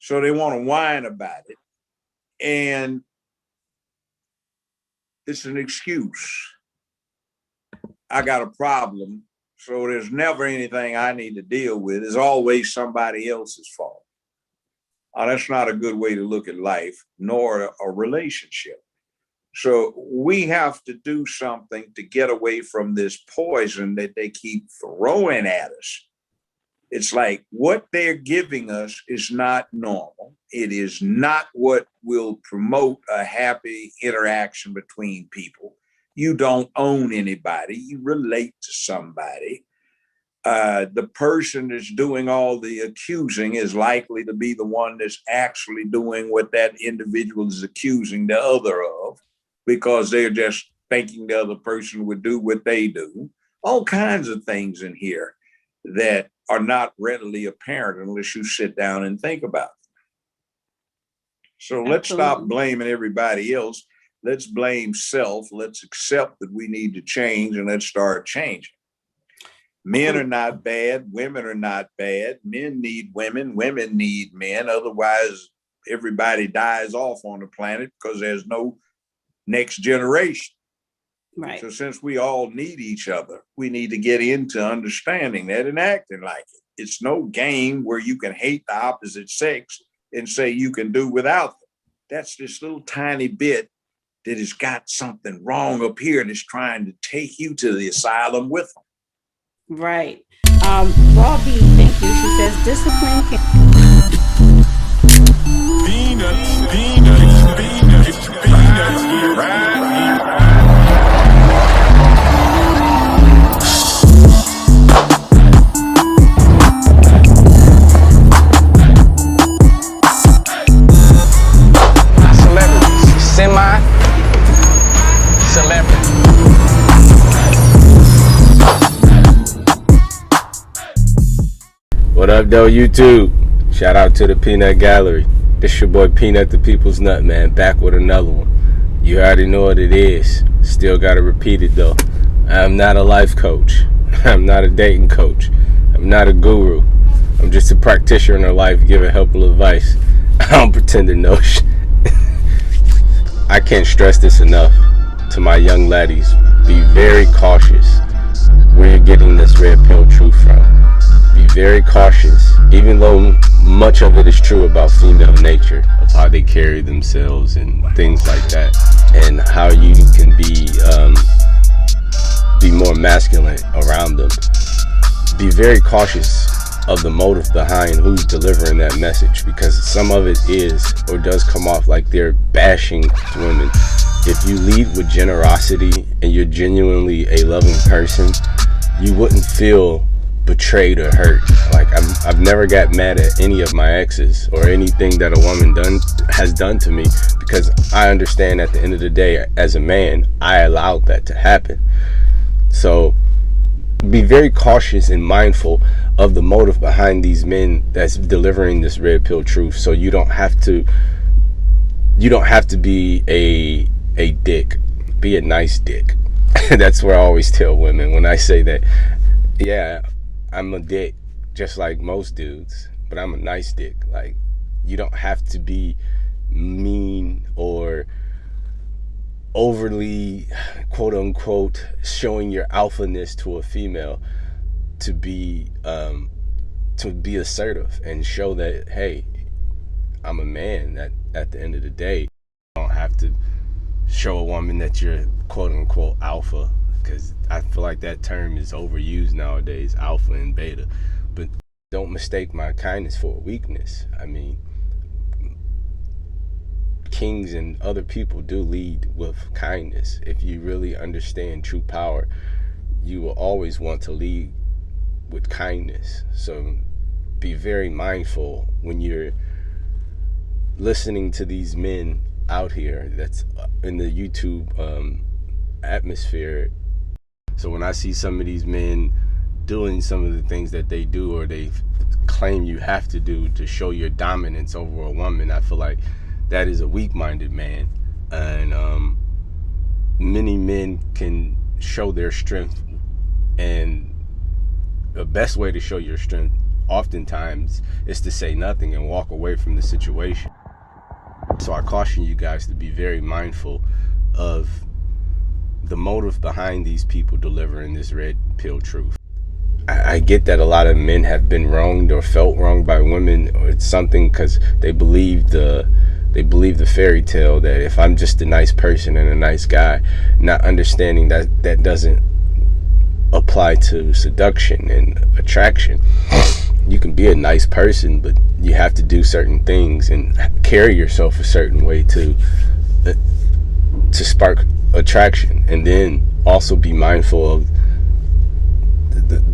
So they want to whine about it. And it's an excuse. I got a problem. So there's never anything I need to deal with. It's always somebody else's fault. That's not a good way to look at life, nor a relationship. So we have to do something to get away from this poison that they keep throwing at us. It's like what they're giving us is not normal. It is not what will promote a happy interaction between people. You don't own anybody. You relate to somebody. The person that's doing all the accusing is likely to be the one that's actually doing what that individual is accusing the other of, because they're just thinking the other person would do what they do. All kinds of things in here that are not readily apparent unless you sit down and think about them. So let's stop blaming everybody else. Let's blame self. Let's accept that we need to change, and let's start changing. Men are not bad. Women are not bad. Men need women. Women need men. Otherwise, everybody dies off on the planet because there's no next generation. Right. So since we all need each other, we need to get into understanding that and acting like it. It's no game where you can hate the opposite sex and say you can do without them. That's this little tiny bit that has got something wrong up here that's trying to take you to the asylum with them. Right. Raw B, thank you. She says discipline can. Peanuts, right. Celebrities, semi-celebrity. What up, though, YouTube? Shout out to the Peanut Gallery. This your boy Peanut, the People's Nut, man, back with another one. You already know what it is. Still gotta repeat it, though. I'm not a life coach. I'm not a dating coach. I'm not a guru. I'm just a practitioner in life giving helpful advice. I don't pretend to know shit. I can't stress this enough to my young laddies. Be very cautious where you're getting this red pill truth from. Be very cautious, even though much of it is true about female nature, of how they carry themselves and things like that, and how you can be more masculine around them. Be very cautious of the motive behind who's delivering that message, because some of it is or does come off like they're bashing women. If you lead with generosity and you're genuinely a loving person, you wouldn't feel betrayed or hurt. Like I've never got mad at any of my exes or anything that a woman has done to me, because I understand at the end of the day, as a man, I allowed that to happen. So be very cautious and mindful of the motive behind these men that's delivering this red pill truth, so you don't have to be a dick. Be a nice dick. That's what I always tell women when I say that. Yeah, I'm a dick, just like most dudes, but I'm a nice dick. Like, you don't have to be mean or overly, quote unquote, showing your alphaness to a female to be assertive and show that, hey, I'm a man. That at the end of the day, you don't have to show a woman that you're quote unquote alpha, because I feel like that term is overused nowadays, alpha and beta. But don't mistake my kindness for a weakness. I mean, kings and other people do lead with kindness. If you really understand true power, you will always want to lead with kindness. So be very mindful when you're listening to these men out here that's in the YouTube atmosphere. So when I see some of these men doing some of the things that they do, or they claim you have to do to show your dominance over a woman, I feel like that is a weak-minded man. And many men can show their strength, and the best way to show your strength oftentimes is to say nothing and walk away from the situation. So I caution you guys to be very mindful of the motive behind these people delivering this red pill truth. I get that a lot of men have been wronged or felt wronged by women, or it's something because they believe the fairy tale that if I'm just a nice person and a nice guy, not understanding that that doesn't apply to seduction and attraction. You can be a nice person, but you have to do certain things and carry yourself a certain way to spark attraction, and then also be mindful of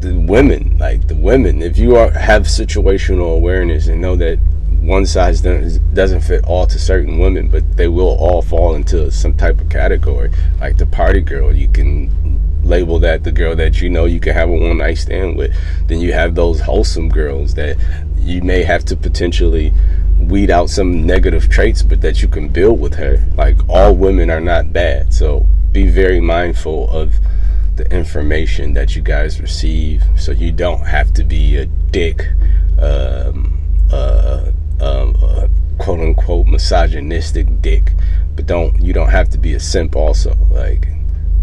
the women. Like the women, if you have situational awareness and know that one size doesn't fit all to certain women, but they will all fall into some type of category. Like the party girl, you can label that the girl that you know you can have a one night stand with. Then you have those wholesome girls that you may have to potentially weed out some negative traits, but that you can build with her. Like all women are not bad, so be very mindful of the information that you guys receive, so you don't have to be a dick, quote unquote misogynistic dick, but you don't have to be a simp also. Like,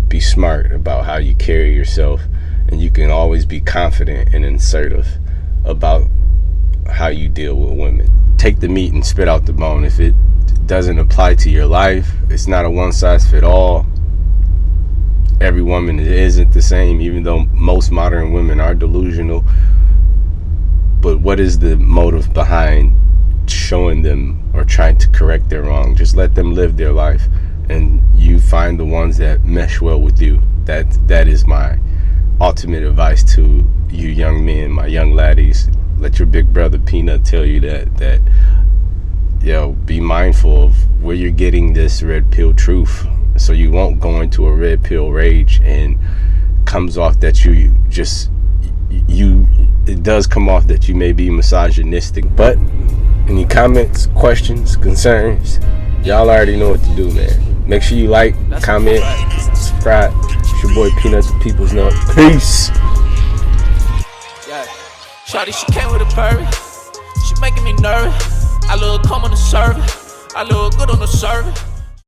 be smart about how you carry yourself, and you can always be confident and assertive about how you deal with women. Take the meat and spit out the bone. If it doesn't apply to your life, it's not a one size fit all. Every woman isn't the same, even though most modern women are delusional. But what is the motive behind showing them or trying to correct their wrong? Just let them live their life, and you find the ones that mesh well with you. That is my ultimate advice to you young men, my young laddies. Let your big brother Peanut tell you that be mindful of where you're getting this red pill truth, so you won't go into a red pill rage and comes off that it does come off that you may be misogynistic. But any comments, questions, concerns, y'all already know what to do, man. Make sure you like, comment, subscribe. It's your boy Peanut, the People's Nut. Peace. Yeah. Shawty, she came with a bird. She making me nervous. I look calm on the server. I look good on the server.